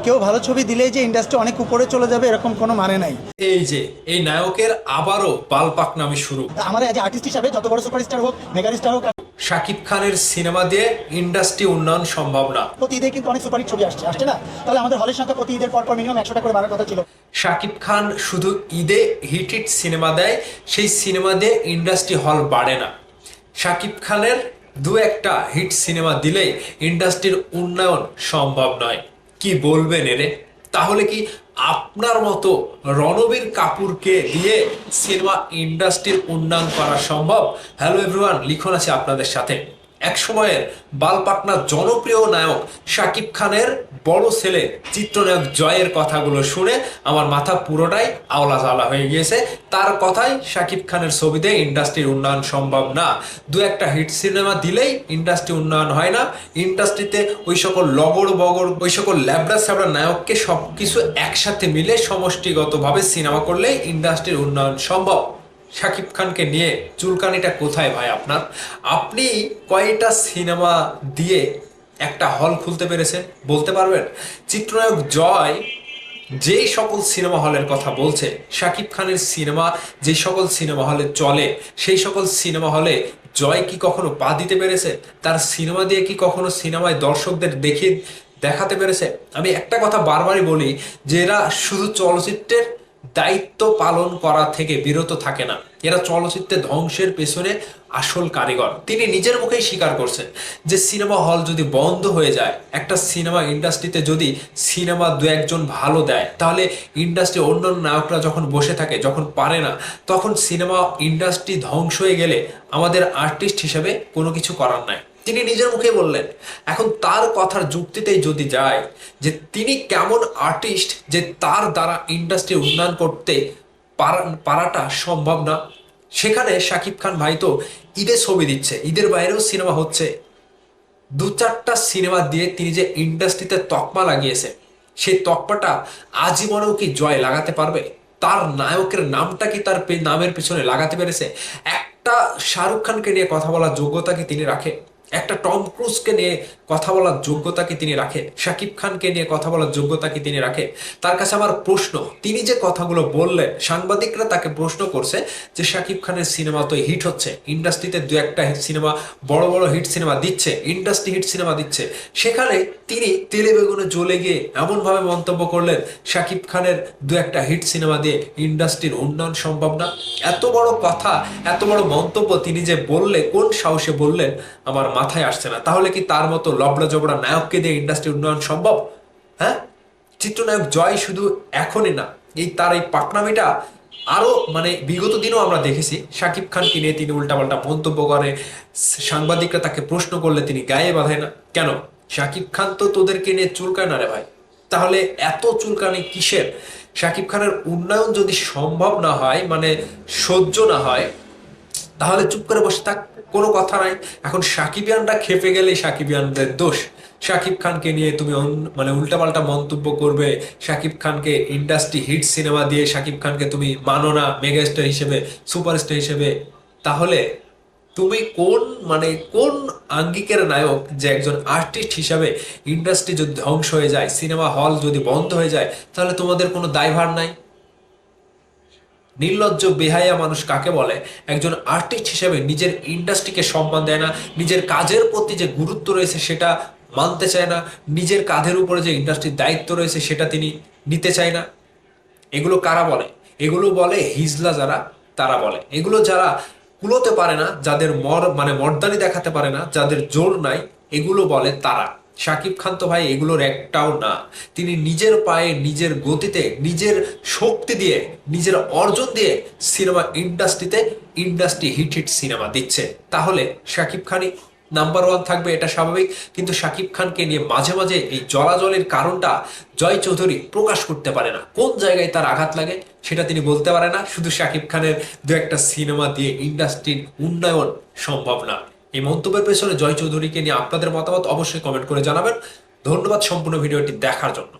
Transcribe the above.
কেউ ভালো ছবি দিলেই যে ইন্ডাস্ট্রি অনেক উপরে চলে যাবে এরকম কোনো মানে নাই। এই যে এই নায়কের আবারও পালপাকনামি শুরু। আমার এজ আর্টিস্ট হিসাবে যত বড় সুপারস্টার হোক, মেগা স্টার হোক, শাকিব খানের সিনেমা দিয়ে ইন্ডাস্ট্রি উন্নয়ন সম্ভব না। প্রতি ঈদে কিন্তু অনেক সুপারহিট ছবি আসছে না? তাহলে আমাদের হলের সংখ্যা প্রতি ঈদের পর মিনিমাম 100টা করে বাড়ার কথা ছিল। শাকিব খান শুধু ঈদে হিট হিট সিনেমা দেয়, সেই সিনেমা দিয়ে ইন্ডাস্ট্রি হল বাড়ে না। শাকিব খানের দু একটা হিট সিনেমা দিলেই ইন্ডাস্ট্রির উন্নয়ন সম্ভব নয়। কি বলবেন এরে? তাহলে কি আপনার মতো রণবীর কাপুরকে দিয়ে সিনেমা ইন্ডাস্ট্রির উন্নয়ন করা সম্ভব? হ্যালো এভরিওয়ান, লিখন আছে আপনাদের সাথে। এক সময়ের বালপাকনা জনপ্রিয় নায়ক শাকিব খানের বড় ছেলে চিত্রনায়ক জয়ের কথাগুলো শুনে আমার মাথা পুরোটাই আওলা জ্বালা হয়ে গিয়েছে। তার কথাই শাকিব খানের ছবিতে ইন্ডাস্ট্রির উন্নয়ন সম্ভব না। দু একটা হিট সিনেমা দিলেই ইন্ডাস্ট্রি উন্নয়ন হয় না। ইন্ডাস্ট্রিতে ওই সকল লগড় বগড়, ওই সকল ল্যাবড়া স্যাবড়া নায়ককে সব কিছু একসাথে মিলে সমষ্টিগতভাবে সিনেমা করলে ইন্ডাস্ট্রির উন্নয়ন সম্ভব। শাকিব খানকে নিয়ে চুলকানিটা কোথায় ভাই আপনার? আপনি কয়টা সিনেমা দিয়ে একটা হল খুলতে পেরেছেন বলতে পারবেন? চিত্রনায়ক জয় যেই সকল সিনেমা হলের কথা বলছে, শাকিব খানের সিনেমা যে সকল সিনেমা হলে চলে, সেই সকল সিনেমা হলে জয় কি কখনো পা দিতে পেরেছে? তার সিনেমা দিয়ে কি কখনো সিনেমায় দর্শকদের দেখাতে পেরেছে? আমি একটা কথা বারবারই বলি যে এরা শুধু চলচ্চিত্রের দায়িত্ব পালন করা থেকে বিরত থাকে না, এরা চলচ্চিত্রে ধ্বংসের পেছনে আসল কারিগর। তিনি নিজের মুখেই স্বীকার করছেন যে সিনেমা হল যদি বন্ধ হয়ে যায়, একটা সিনেমা ইন্ডাস্ট্রিতে যদি সিনেমা দু একজন ভালো দেয়, তাহলে ইন্ডাস্ট্রি অন্যান্য নায়করা যখন বসে থাকে, যখন পারে না, তখন সিনেমা ইন্ডাস্ট্রি ধ্বংস হয়ে গেলে আমাদের আর্টিস্ট হিসেবে কোনো কিছু করার নাই। তিনি নিজের মুখে বললেন। এখন তার কথার যুক্তিতেই যদি যায় যে তিনি কেমন আর্টিস্ট যে তার দ্বারা ইন্ডাস্ট্রি উন্নয়ন করতে পারাটা সম্ভব না, সেখানে শাকিব খান ভাই তো ঈদে ছবি দিচ্ছে, ঈদের বাইরেও সিনেমা হচ্ছে। দু চারটা সিনেমা দিয়ে তিনি যে ইন্ডাস্ট্রিতে তকমা লাগিয়েছে, সেই তকমাটা আজীবনেও কি জয় লাগাতে পারবে? তার নায়কের নামটা কি তার নামের পিছনে লাগাতে পেরেছে? একটা শাহরুখ খানকে নিয়ে কথা বলার যোগ্যতা কি তিনি রাখে? একটা টম ক্রুজকে নিয়ে কথা বলার যোগ্যতা কি তিনি রাখে? শাকিব খানকে নিয়ে কথা বলার যোগ্যতা কি তিনি রাখে? তার কাছে আমার প্রশ্ন, তিনি যে কথাগুলো বললেন, সাংবাদিকরা তাকে প্রশ্ন করছে যে শাকিব খানের সিনেমা তো হিট হচ্ছে, ইন্ডাস্ট্রিতে দু একটা হিট সিনেমা, বড় বড় হিট সিনেমা দিচ্ছে, ইন্ডাস্ট্রি হিট সিনেমা দিচ্ছে, সেখানে তিনি তেলে বেগুনে জ্বলে গিয়ে এমনভাবে মন্তব্য করলেন শাকিব খানের দু একটা হিট সিনেমা দিয়ে ইন্ডাস্ট্রির উন্নয়ন সম্ভব না। এত বড় কথা, এত বড় মন্তব্য তিনি যে বললে, কোন সাহসে বললেন আমার মাথায় আসছে না। তাহলে কি তার মতো লবড়া জবড়া নায়ককে দিয়ে ইন্ডাস্ট্রি উন্নয়ন সম্ভব? হ্যাঁ, চিত্রনায়ক জয় শুধু এখনই না, এই তার এই পাকনামিটা আরো মানে বিগত দিনও আমরা দেখেছি। শাকিব খানকে নিয়ে তিনি উল্টাপাল্টা মন্তব্য করে, সাংবাদিকরা তাকে প্রশ্ন করলে তিনি গায়ে বাঁধে না। কেন? শাকিব খান তো তোদেরকে নিয়ে চুলকায় না রে ভাই। তাহলে এত চুলকানি কিসের? শাকিব খানের উন্নয়ন যদি সম্ভব না হয়, মানে সহ্য না হয়, তাহলে চুপ করে বসে থাক, কোনো কথা নাই। এখন সাকিবিয়ানরা খেপে গেলেই সাকিবিয়ানদের দোষ। শাকিব খানকে নিয়ে তুমি মানে উল্টাপাল্টা মন্তব্য করবে, শাকিব খানকে ইন্ডাস্ট্রি হিট সিনেমা দিয়ে শাকিব খানকে তুমি মানো না মেগাস্টার হিসেবে, সুপারস্টার হিসেবে, তাহলে তুমি কোন মানে কোন আঙ্গিকের নায়ক যে একজন আর্টিস্ট হিসাবে ইন্ডাস্ট্রি যদি ধ্বংস হয়ে যায়, সিনেমা হল যদি বন্ধ হয়ে যায়, তাহলে তোমাদের কোনো দায়ভার নাই? নির্লজ্জ বেহায়া মানুষ কাকে বলে? একজন আর্টিস্ট হিসেবে নিজের ইন্ডাস্ট্রিকে সম্মান দেয় না, নিজের কাজের প্রতি যে গুরুত্ব রয়েছে সেটা মানতে চায় না, নিজের কাঁধের উপরে যে ইন্ডাস্ট্রির দায়িত্ব রয়েছে সেটা তিনি নিতে চায় না। এগুলো কারা বলে? এগুলো বলে হিজলা যারা, তারা বলে। এগুলো যারা কুলোতে পারে না, যাদের মানে মর্দানি দেখাতে পারে না, যাদের জোর নাই, এগুলো বলে তারা। শাকিব খান তো ভাই এগুলোর একটাও না। তিনি নিজের পায়ে, নিজের গতিতে, নিজের শক্তি দিয়ে, নিজের অর্জন দিয়ে সিনেমা ইন্ডাস্ট্রিতে ইন্ডাস্ট্রি হিট হিট সিনেমা দিচ্ছে। তাহলে শাকিব খানই নাম্বার ওয়ান থাকবে, এটা স্বাভাবিক। কিন্তু শাকিব খানকে নিয়ে মাঝে মাঝে এই জলাজলের কারণটা জয় চৌধুরী প্রকাশ করতে পারে না। কোন জায়গায় তার আঘাত লাগে সেটা তিনি বলতে পারে না। শুধু শাকিব খানের দু একটা সিনেমা দিয়ে ইন্ডাস্ট্রির উন্নয়ন সম্ভব না। এই মন্তব্যের পেছনে জয় চৌধুরীকে নিয়ে আপনাদের মতামত অবশ্যই কমেন্ট করে জানাবেন। ধন্যবাদ সম্পূর্ণ ভিডিওটি দেখার জন্য।